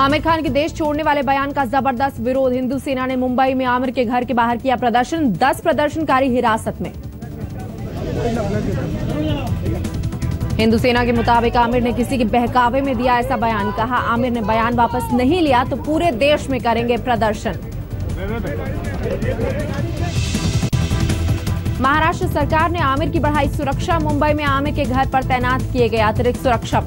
आमिर खान के देश छोड़ने वाले बयान का जबरदस्त विरोध। हिंदू सेना ने मुंबई में आमिर के घर के बाहर किया प्रदर्शन। 10 प्रदर्शनकारी हिरासत में। हिंदू सेना के मुताबिक आमिर ने किसी के बहकावे में दिया ऐसा बयान। कहा आमिर ने बयान वापस नहीं लिया तो पूरे देश में करेंगे प्रदर्शन। महाराष्ट्र सरकार ने आमिर की बढ़ाई सुरक्षा। मुंबई में आमिर के घर पर तैनात किए गए अतिरिक्त सुरक्षा।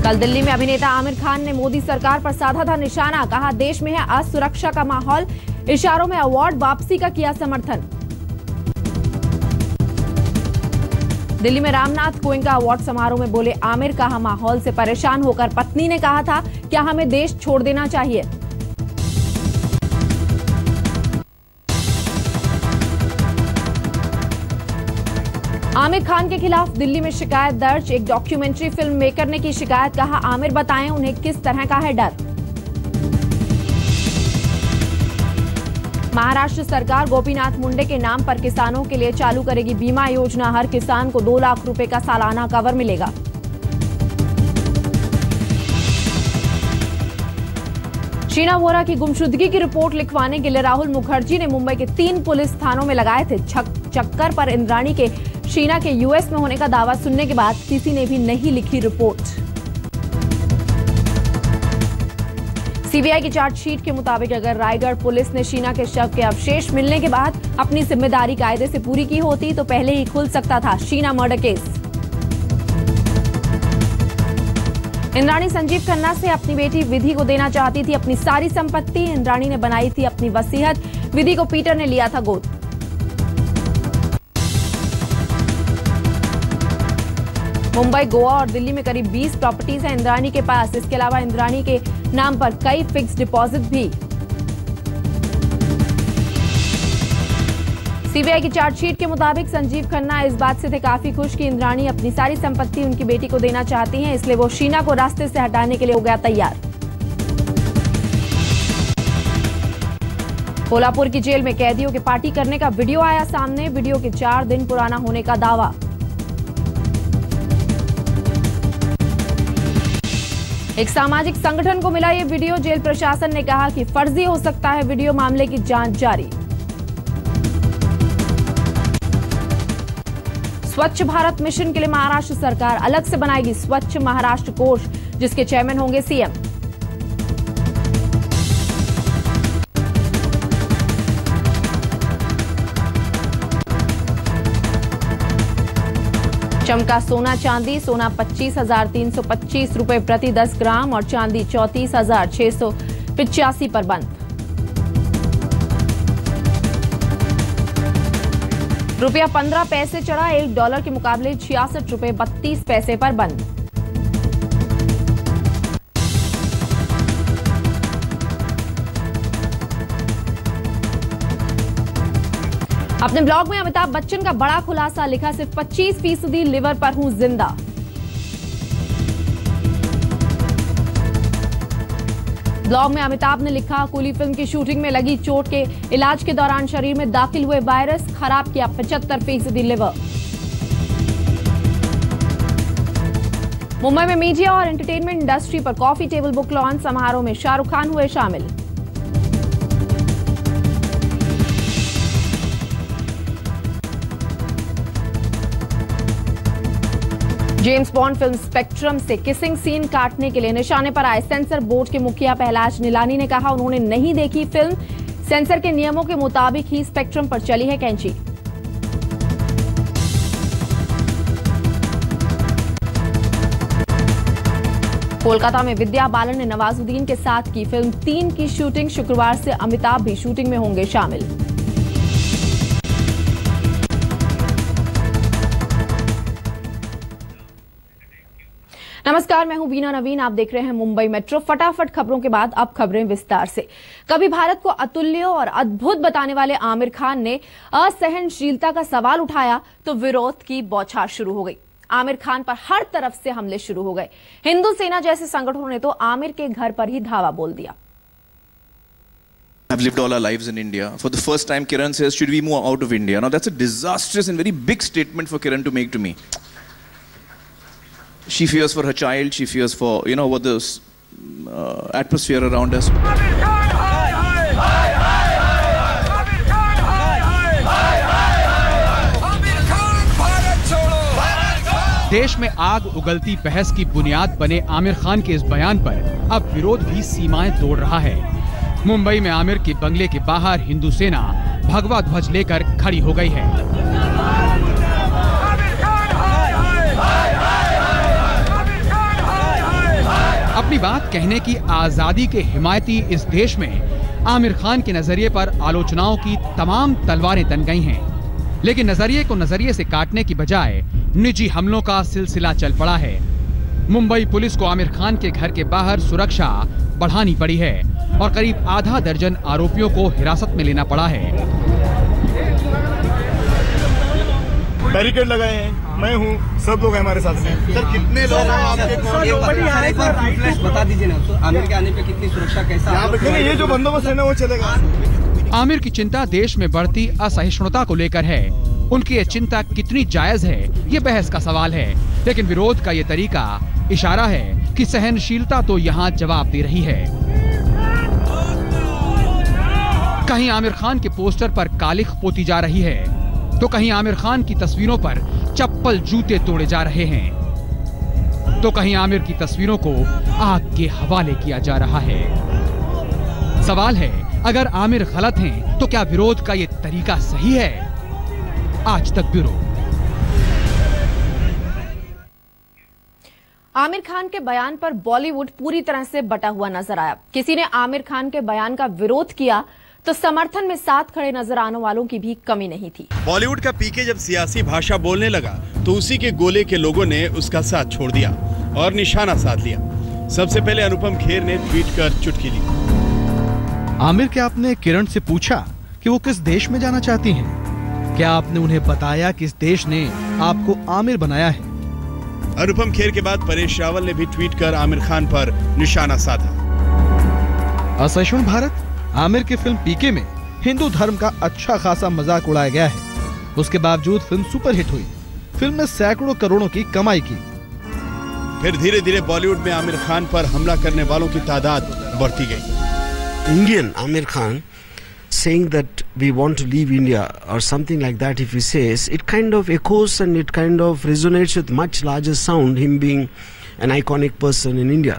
कल दिल्ली में अभिनेता आमिर खान ने मोदी सरकार पर साधा था निशाना। कहा देश में है असुरक्षा का माहौल। इशारों में अवार्ड वापसी का किया समर्थन। दिल्ली में रामनाथ गोयनका अवार्ड समारोह में बोले आमिर। कहा माहौल से परेशान होकर पत्नी ने कहा था क्या हमें देश छोड़ देना चाहिए। आमिर खान के खिलाफ दिल्ली में शिकायत दर्ज। एक डॉक्यूमेंट्री फिल्म मेकर ने की शिकायत। कहा आमिर बताएं उन्हें किस तरह का है डर। महाराष्ट्र सरकार गोपीनाथ मुंडे के नाम पर किसानों के लिए चालू करेगी बीमा योजना। हर किसान को 2 लाख रुपए का सालाना कवर मिलेगा। शीना वोरा की गुमशुदगी की रिपोर्ट लिखवाने के लिए राहुल मुखर्जी ने मुंबई के 3 पुलिस थानों में लगाए थे चक्कर पर। इंद्राणी के शीना के यूएस में होने का दावा सुनने के बाद किसी ने भी नहीं लिखी रिपोर्ट। सीबीआई की चार्जशीट के मुताबिक अगर रायगढ़ पुलिस ने शीना के शव के अवशेष मिलने के बाद अपनी जिम्मेदारी कायदे से पूरी की होती तो पहले ही खुल सकता था शीना मर्डर केस। इंद्राणी संजीव खन्ना से अपनी बेटी विधि को देना चाहती थी अपनी सारी संपत्ति। इंद्राणी ने बनाई थी अपनी वसीयत। विधि को पीटर ने लिया था गोद। मुंबई, गोवा और दिल्ली में करीब 20 प्रॉपर्टीज हैं इंद्राणी के पास। इसके अलावा इंद्राणी के नाम पर कई फिक्स्ड डिपॉजिट भी। सीबीआई की चार्जशीट के मुताबिक संजीव खन्ना इस बात से थे काफी खुश कि इंद्राणी अपनी सारी संपत्ति उनकी बेटी को देना चाहती हैं, इसलिए वो शीना को रास्ते से हटाने के लिए हो गया तैयार। कोल्हापुर की जेल में कैदियों के पार्टी करने का वीडियो आया सामने। वीडियो के 4 दिन पुराना होने का दावा। एक सामाजिक संगठन को मिला ये वीडियो। जेल प्रशासन ने कहा कि फर्जी हो सकता है वीडियो। मामले की जांच जारी। स्वच्छ भारत मिशन के लिए महाराष्ट्र सरकार अलग से बनाएगी स्वच्छ महाराष्ट्र कोष, जिसके चेयरमैन होंगे सीएम। चमका सोना चांदी। सोना 25,325 रुपए प्रति 10 ग्राम और चांदी 34,685 पर बंद। रुपया 15 पैसे चढ़ा। $1 के मुकाबले 66 रुपए 32 पैसे पर बंद। अपने ब्लॉग में अमिताभ बच्चन का बड़ा खुलासा लिखा। सिर्फ 25% लिवर पर हूं जिंदा। ब्लॉग में अमिताभ ने लिखा कूली फिल्म की शूटिंग में लगी चोट के इलाज के दौरान शरीर में दाखिल हुए वायरस खराब किया 75% लिवर। मुंबई में मीडिया और एंटरटेनमेंट इंडस्ट्री पर कॉफी टेबल बुक लॉन्च समारोह में शाहरुख खान हुए शामिल। जेम्स बॉन्ड फिल्म स्पेक्ट्रम से किसिंग सीन काटने के लिए निशाने पर आए सेंसर बोर्ड के मुखिया पहलाज निलानी ने कहा उन्होंने नहीं देखी फिल्म। सेंसर के नियमों के मुताबिक ही स्पेक्ट्रम पर चली है कैंची। कोलकाता में विद्या बालन ने नवाजुद्दीन के साथ की फिल्म 3 की शूटिंग। शुक्रवार से अमिताभ भी शूटिंग में होंगे शामिल। नमस्कार, मैं हूं बीना नवीन। आप देख रहे हैं मुंबई मेट्रो। फटाफट खबरों के बाद अब खबरें विस्तार से। कभी भारत को अतुल्य और अद्भुत बताने वाले आमिर खान ने असहनशीलता का सवाल उठाया तो विरोध की बौछार शुरू हो गई। आमिर खान पर हर तरफ से हमले शुरू हो गए। हिंदू सेना जैसे संगठनों ने तो आमिर के घर पर ही धावा बोल दिया। I've lived all our lives in India. For the first time, Kiran says, should we move out of India? Now that's a disastrous and very big statement for Kiran to make to me. She fears for her child. She fears for, you know, what the atmosphere around us. देश में आग उगलती बहस की बुनियाद बने आमिर खान के इस बयान पर अब विरोध भी सीमाएं तोड़ रहा है। मुंबई में आमिर के बंगले के बाहर हिंदू सेना भगवा ध्वज लेकर खड़ी हो गई है। अपनी बात कहने की आजादी के हिमायती इस देश में आमिर खान के नजरिए पर आलोचनाओं की तमाम तलवारें तन गई हैं। लेकिन नजरिए को नजरिए से काटने की बजाय निजी हमलों का सिलसिला चल पड़ा है। मुंबई पुलिस को आमिर खान के घर के बाहर सुरक्षा बढ़ानी पड़ी है और करीब आधा दर्जन आरोपियों को हिरासत में लेना पड़ा है। बैरिकेड लगाए हैं, मैं हूँ, सब लोग हैं हमारे साथ में। सर कितने लोग हैं आपके? बता दीजिए ना, तो आमिर के आने पे कितनी सुरक्षा, कैसा? ये जो बंदोबस्त है ना वो चलेगा। आमिर की चिंता देश में बढ़ती असहिष्णुता को लेकर है। उनकी ये चिंता कितनी जायज है, ये बहस का सवाल है। लेकिन विरोध का ये तरीका इशारा है कि सहनशीलता तो यहाँ जवाब दे रही है। कहीं आमिर खान के पोस्टर पर कालिख पोती जा रही है, तो कहीं आमिर खान की तस्वीरों पर चप्पल जूते तोड़े जा रहे हैं, तो कहीं आमिर की तस्वीरों को आग के हवाले किया जा रहा है। सवाल है, अगर आमिर गलत हैं, तो क्या विरोध का ये तरीका सही है? आज तक ब्यूरो। आमिर खान के बयान पर बॉलीवुड पूरी तरह से बटा हुआ नजर आया। किसी ने आमिर खान के बयान का विरोध किया तो समर्थन में साथ खड़े नजर आने वालों की भी कमी नहीं थी। बॉलीवुड का पीके जब सियासी भाषा बोलने लगा तो उसी के गोले के लोगों ने उसका साथ छोड़ दिया और निशाना साध लिया। सबसे पहले अनुपम खेर ने ट्वीट कर चुटकी ली। आमिर, क्या आपने किरण से पूछा कि वो किस देश में जाना चाहती हैं? क्या आपने उन्हें बताया किस देश ने आपको आमिर बनाया है? अनुपम खेर के बाद परेश रावल ने भी ट्वीट कर आमिर खान पर निशाना साधा। असहिष्णु भारत। आमिर की फिल्म पीके में हिंदू धर्म का अच्छा खासा मजाक उड़ाया गया है। उसके बावजूद फिल्म सुपरहिट हुई। फिल्म ने सैकड़ों करोड़ों की कमाई की। फिर धीरे धीरे बॉलीवुड में आमिर खान पर हमला करने वालों की तादाद बढ़ती गई। Indian Amir Khan saying that we want to leave India or something like that, if he says, it kind of echoes and it kind of resonates with much larger sound, him being an iconic person in India.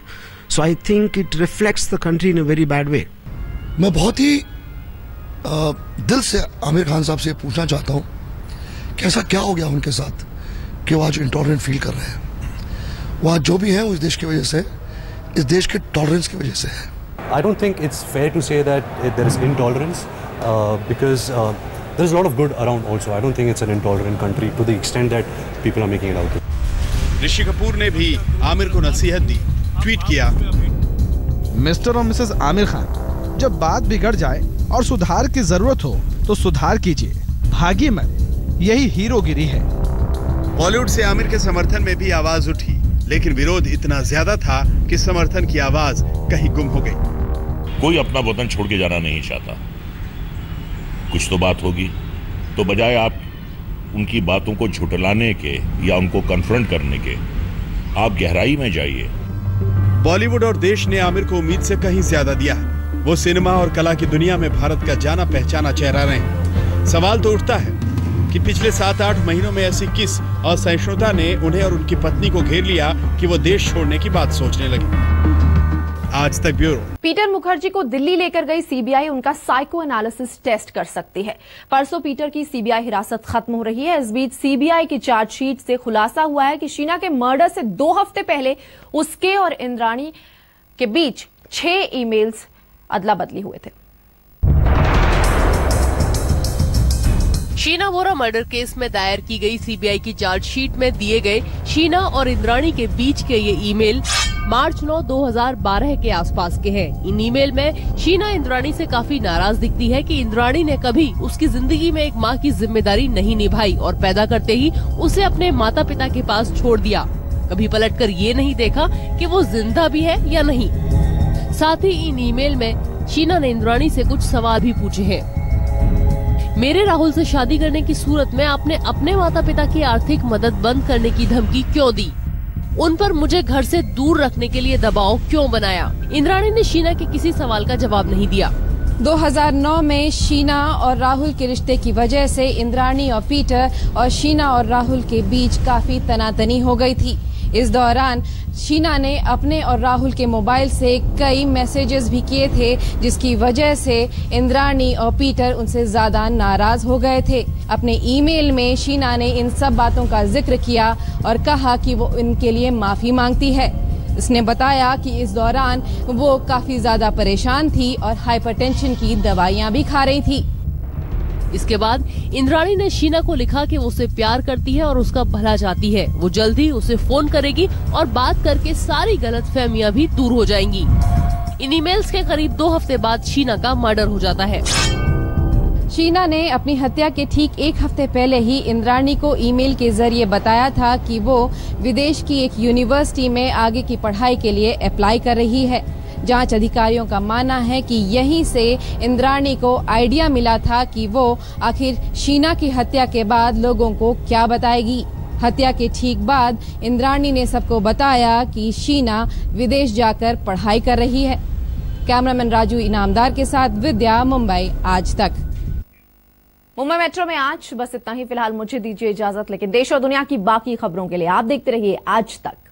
So I think it reflects the country in a very bad way. मैं बहुत ही दिल से आमिर खान साहब से पूछना चाहता हूँ कि ऐसा क्या हो गया उनके साथ कि वो आज इंटॉलरेंट फील कर रहे हैं। वो आज जो भी है वो इस देश की वजह से, इस देश के टॉलरेंस की वजह से है। I don't think it's fair to say that there is intolerance because there is a lot of good around also. I don't think it's an intolerant country to the extent that people are making it out. Rishi Kapoor ने भी आमिर को नसीहत दी, tweet किया, mister और Mrs Aamir Khan, जब बात बिगड़ जाए और सुधार की जरूरत हो तो सुधार कीजिए, भागिए मत, यही हीरोगिरी है। बॉलीवुड से आमिर के समर्थन में भी आवाज उठी, लेकिन विरोध इतना ज्यादा था कि समर्थन की आवाज कहीं गुम हो गई। कोई अपना वतन छोड़ के जाना नहीं चाहता। कुछ तो बात होगी, तो बजाय आप उनकी बातों को झुटलाने के या उनको कन्फ्रंट करने के, आप गहराई में जाइए। बॉलीवुड और देश ने आमिर को उम्मीद से कहीं ज्यादा दिया। वो सिनेमा और कला की दुनिया में भारत का जाना पहचाना चेहरा रहे। सवाल तो उठता है कि पिछले 7-8 महीनों में ऐसी किस असहिष्णुता ने उन्हें और उनकी पत्नी को घेर लिया कि वो देश छोड़ने की बात सोचने लगे। आज तक ब्यूरो। पीटर मुखर्जी को दिल्ली लेकर गई सीबीआई उनका साइको एनालिसिस टेस्ट कर सकती है। परसों पीटर की सीबीआई हिरासत खत्म हो रही है। इस बीच सीबीआई की चार्जशीट से खुलासा हुआ है कि शीना के मर्डर से 2 हफ्ते पहले उसके और इंद्राणी के बीच 6 ईमेल्स अदला बदली हुए थे। शीना बोरा मर्डर केस में दायर की गई सीबीआई की चार्जशीट में दिए गए शीना और इंद्राणी के बीच के ये ईमेल मार्च 9, 2012 के आसपास के हैं। इन ईमेल में शीना इंद्राणी से काफी नाराज दिखती है कि इंद्राणी ने कभी उसकी जिंदगी में एक माँ की जिम्मेदारी नहीं निभाई और पैदा करते ही उसे अपने माता पिता के पास छोड़ दिया। कभी पलटकर ये नहीं देखा कि वो जिंदा भी है या नहीं। साथ ही इन ईमेल में शीना ने इंद्राणी से कुछ सवाल भी पूछे हैं। मेरे राहुल से शादी करने की सूरत में आपने अपने माता पिता की आर्थिक मदद बंद करने की धमकी क्यों दी? उन पर मुझे घर से दूर रखने के लिए दबाव क्यों बनाया? इंद्राणी ने शीना के किसी सवाल का जवाब नहीं दिया। 2009 में शीना और राहुल के रिश्ते की वजह से इंद्राणी और पीटर और शीना और राहुल के बीच काफी तनातनी हो गई थी। इस दौरान शीना ने अपने और राहुल के मोबाइल से कई मैसेजेस भी किए थे, जिसकी वजह से इंद्राणी और पीटर उनसे ज्यादा नाराज हो गए थे। अपने ईमेल में शीना ने इन सब बातों का जिक्र किया और कहा कि वो इनके लिए माफी मांगती है। उसने बताया कि इस दौरान वो काफी ज्यादा परेशान थी और हाइपरटेंशन की दवाइयां भी खा रही थी। इसके बाद इंद्राणी ने शीना को लिखा कि वो उसे प्यार करती है और उसका भला चाहती है। वो जल्दी उसे फोन करेगी और बात करके सारी गलतफहमियां भी दूर हो जाएंगी। इन ईमेल्स के करीब 2 हफ्ते बाद शीना का मर्डर हो जाता है। शीना ने अपनी हत्या के ठीक 1 हफ्ते पहले ही इंद्राणी को ईमेल के जरिए बताया था कि वो विदेश की एक यूनिवर्सिटी में आगे की पढ़ाई के लिए अप्लाई कर रही है। जांच अधिकारियों का मानना है कि यहीं से इंद्राणी को आइडिया मिला था कि वो आखिर शीना की हत्या के बाद लोगों को क्या बताएगी। हत्या के ठीक बाद इंद्राणी ने सबको बताया कि शीना विदेश जाकर पढ़ाई कर रही है। कैमरामैन राजू इनामदार के साथ विद्या, मुंबई आज तक। मुंबई मेट्रो में आज बस इतना ही। फिलहाल मुझे दीजिए इजाजत, लेकिन देश और दुनिया की बाकी खबरों के लिए आप देखते रहिए आज तक।